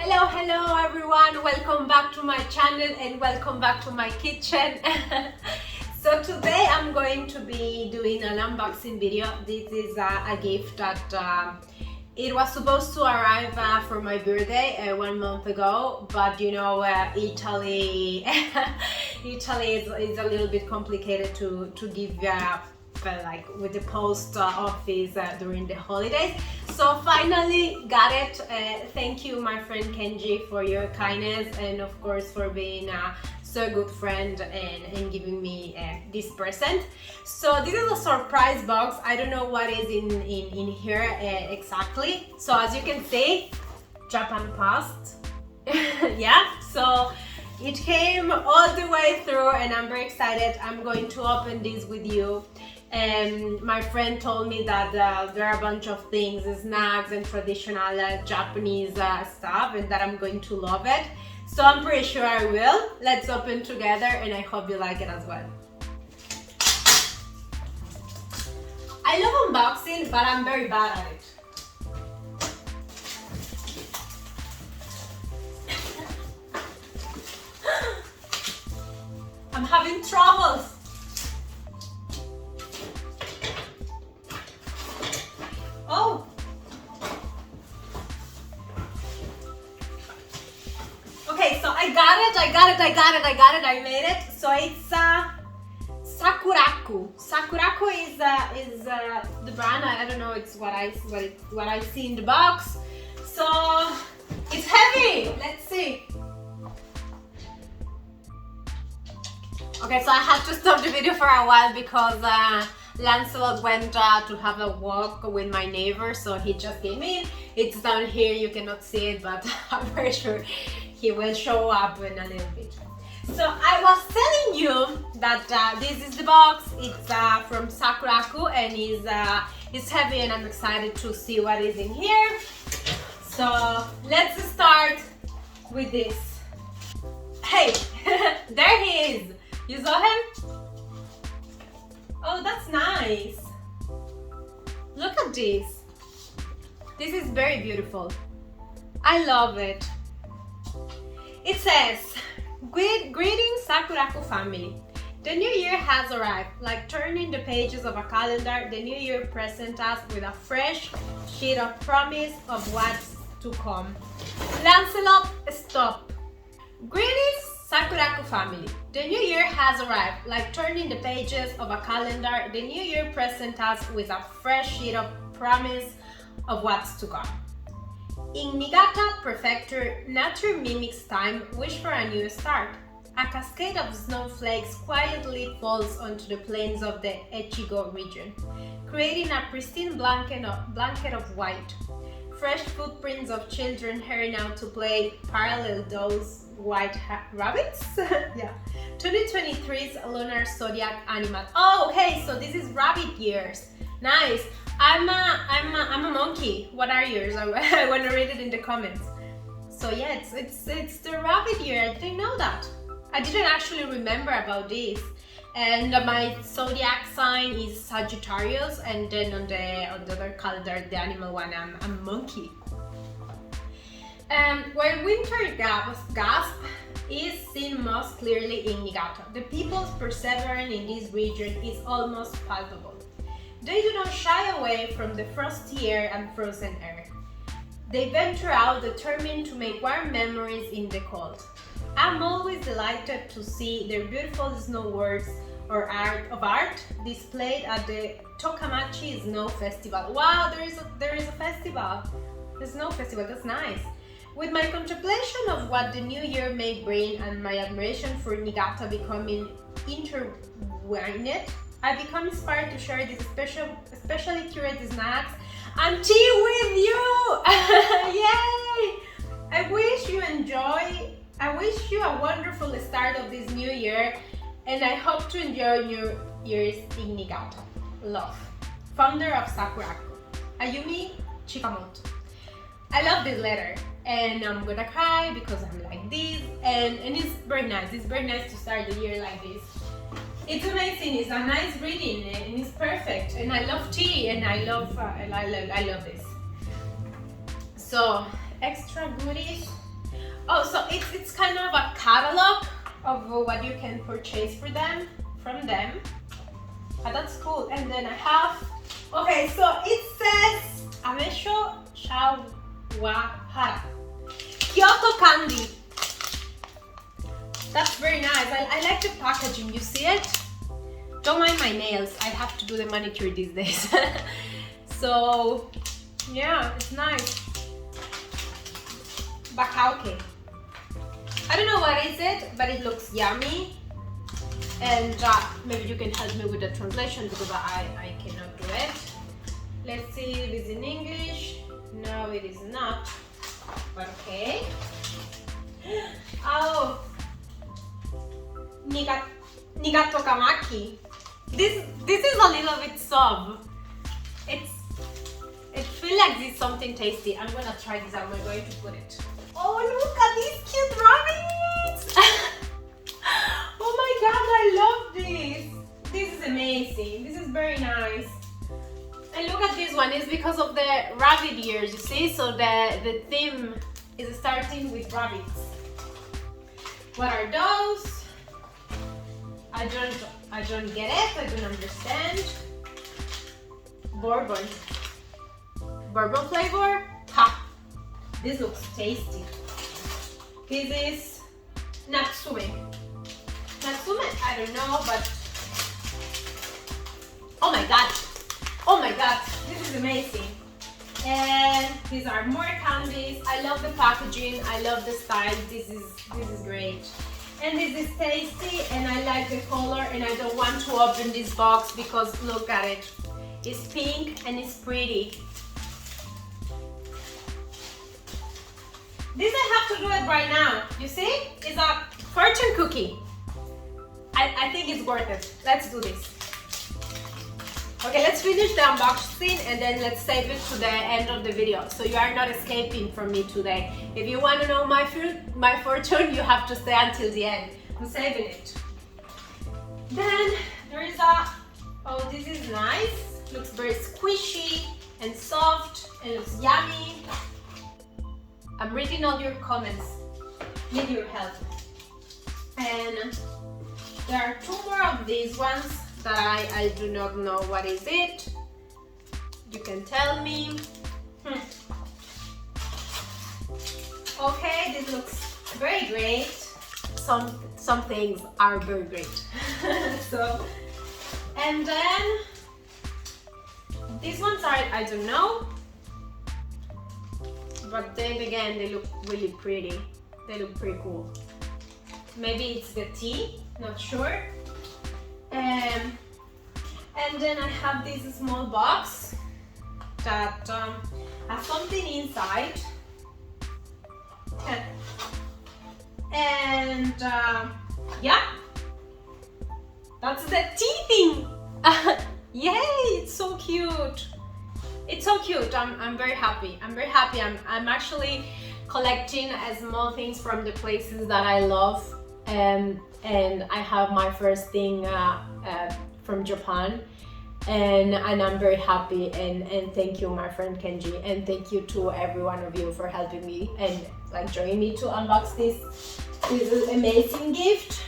Hello everyone, welcome back to my channel and welcome back to my kitchen. So today I'm going to be doing an unboxing video. This is a gift that it was supposed to arrive for my birthday 1 month ago, but you know, Italy is a little bit complicated to give like with the post office during the holidays. So finally got it. Thank you, my friend Kenji, for your kindness and of course for being so good friend and giving me this present. So this is a surprise box. I don't know what is in here exactly. So as you can see, Japan Post. Yeah, so it came all the way through and I'm very excited. I'm going to open this with you. And my friend told me that there are a bunch of things, snacks and traditional Japanese stuff, and that I'm going to love it. So I'm pretty sure I will. Let's open together and I hope you like it as well. I love unboxing, but I'm very bad at it. I'm having troubles. Oh. Okay, so I got it. I made it. So it's Sakuraco. Sakuraco is the brand. I don't know. It's what I see in the box. So it's heavy. Let's see. Okay, so I had to stop the video for a while because Lancelot went to have a walk with my neighbor, so he just came in. It's down here, you cannot see it, but I'm very sure he will show up in a little bit. So I was telling you that this is the box. It's from Sakuraco and it's heavy and I'm excited to see what is in here. So let's start with this. Hey, there he is. You saw him? Oh, that's nice. Look at this. This is very beautiful. I love it. It says, Greetings Sakuraco family. The new year has arrived. Like turning the pages of a calendar, the new year presents us with a fresh sheet of promise of what's to come. Lancelot, stop. Greetings Sakuraco family. The new year has arrived. Like turning the pages of a calendar, the new year presents us with a fresh sheet of promise of what's to come. In Niigata Prefecture, nature mimics time, wish for a new start. A cascade of snowflakes quietly falls onto the plains of the Echigo region, creating a pristine blanket of white. Fresh footprints of children hurrying out to play parallel those white rabbits. Yeah. 2023's lunar zodiac animal. Oh, okay, so this is rabbit years. Nice. I'm a monkey. What are yours? I want to read it in the comments. So yeah, it's the rabbit year. I didn't know that. I didn't actually remember about this. And my zodiac sign is Sagittarius, and then on the other calendar, the animal one, I'm a monkey. While winter gasp is seen most clearly in Niigata, the people's perseverance in this region is almost palpable. They do not shy away from the frosty air and frozen air. They venture out determined to make warm memories in the cold. I'm always delighted to see their beautiful snow works or art displayed at the Tokamachi Snow Festival. Wow, there is a festival. The snow festival, that's nice. With my contemplation of what the new year may bring and my admiration for Niigata becoming intertwined, I become inspired to share these especially curated snacks and tea with you! Yay! I wish you a wonderful start of this new year, and I hope to enjoy your years in Niigata. Love. Founder of Sakuraco, Ayumi Chikamoto. I love this letter, and I'm gonna cry because I'm like this, and it's very nice. It's very nice to start the year like this. It's amazing. It's a nice reading, and it's perfect. And I love tea, and I love this. So extra goodies. Oh, so it's kind of a catalog of what you can purchase from them. That's cool. And then I have, okay, so it says Amesho Shawahara Kyoto candy. That's very nice. I like the packaging. You see it? Don't mind my nails. I have to do the manicure these days. So yeah, it's nice. Bakauke. I don't know what is it, but it looks yummy. And maybe you can help me with the translation because I cannot do it. Let's see if it's in English. No, it is not. But okay. Oh, Nigatokamaki. This is a little bit soft. It feels like this is something tasty. I'm gonna try this out. I'm going to put it. Oh, look at these cute rabbits! Oh my god, I love this! This is amazing. This is very nice. And look at this one. It's because of the rabbit ears, you see? So the theme is starting with rabbits. What are those? I don't get it. I don't understand. Bourbon flavor? Ha! This looks tasty. This is Natsume. I don't know, but oh my god, this is amazing. And these are more candies. I love the packaging, I love the style. This is great. And this is tasty, and I like the color, and I don't want to open this box because look at it. It's pink and it's pretty. This I have to do it right now. You see? It's a fortune cookie. I think it's worth it. Let's do this. Okay, let's finish the unboxing and then let's save it to the end of the video. So you are not escaping from me today. If you want to know my fortune, you have to stay until the end. I'm saving it. Then there is oh, this is nice. Looks very squishy and soft and looks yummy. I'm reading all your comments. Need your help. And there are two more of these ones that I do not know what is it. You can tell me. Okay, this looks very great. Some things are very great. So, and then these ones are, I don't know. But then again, they look really pretty. They look pretty cool. Maybe it's the tea, not sure. And then I have this small box that has something inside. And yeah, that's the tea thing. Yay, it's so cute. It's so cute. I'm very happy. I'm actually collecting small things from the places that I love. And I have my first thing from Japan, and I'm very happy. And thank you, my friend Kenji, and thank you to every one of you for helping me and like joining me to unbox this amazing gift.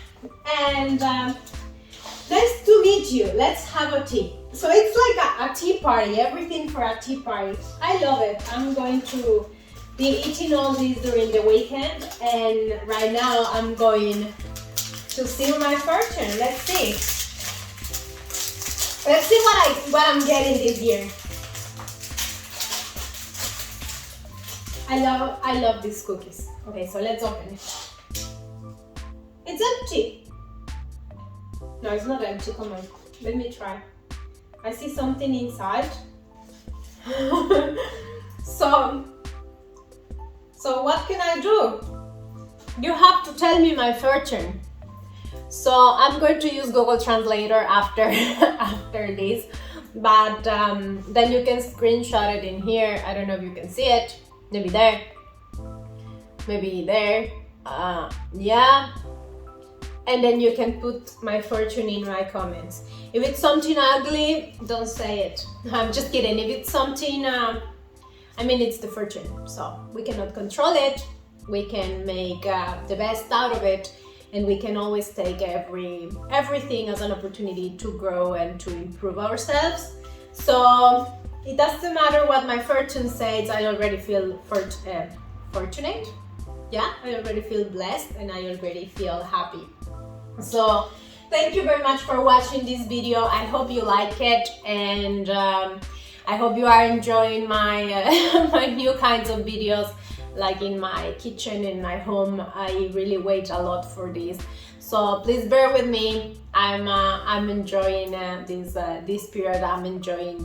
And nice to meet you. Let's have a tea. So it's like a tea party, everything for a tea party. I love it. I'm going to be eating all these during the weekend, and right now I'm going to seal my fortune. Let's see. Let's see what I'm getting this year. I love these cookies. Okay, so let's open it. It's empty. No, it's not empty. Come on, let me try. I see something inside. So what can I do? You have to tell me my fortune. So I'm going to use Google Translator after after this, but then you can screenshot it in here. I don't know if you can see it. Maybe there. Maybe there. Yeah. And then you can put my fortune in my comments. If it's something ugly, don't say it. I'm just kidding. If it's something, I mean, it's the fortune, so we cannot control it. we can make the best out of it, and we can always take everything as an opportunity to grow and to improve ourselves. So it doesn't matter what my fortune says, I already feel fortunate. Yeah, I already feel blessed and I already feel happy. So thank you very much for watching this video. I hope you like it, and I hope you are enjoying my my new kinds of videos, like in my kitchen, in my home. I really wait a lot for this, so please bear with me. I'm enjoying this period. I'm enjoying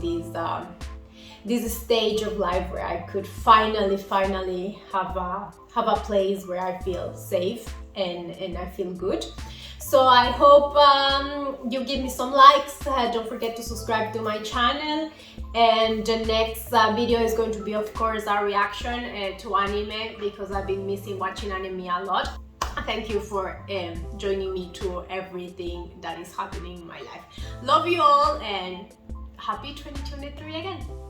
this stage of life where I could finally have a place where I feel safe and I feel good. So I hope you give me some likes. Don't forget to subscribe to my channel, and the next video is going to be, of course, a reaction to anime, because I've been missing watching anime a lot. Thank you for joining me to everything that is happening in my life. Love you all, and happy 2023 again.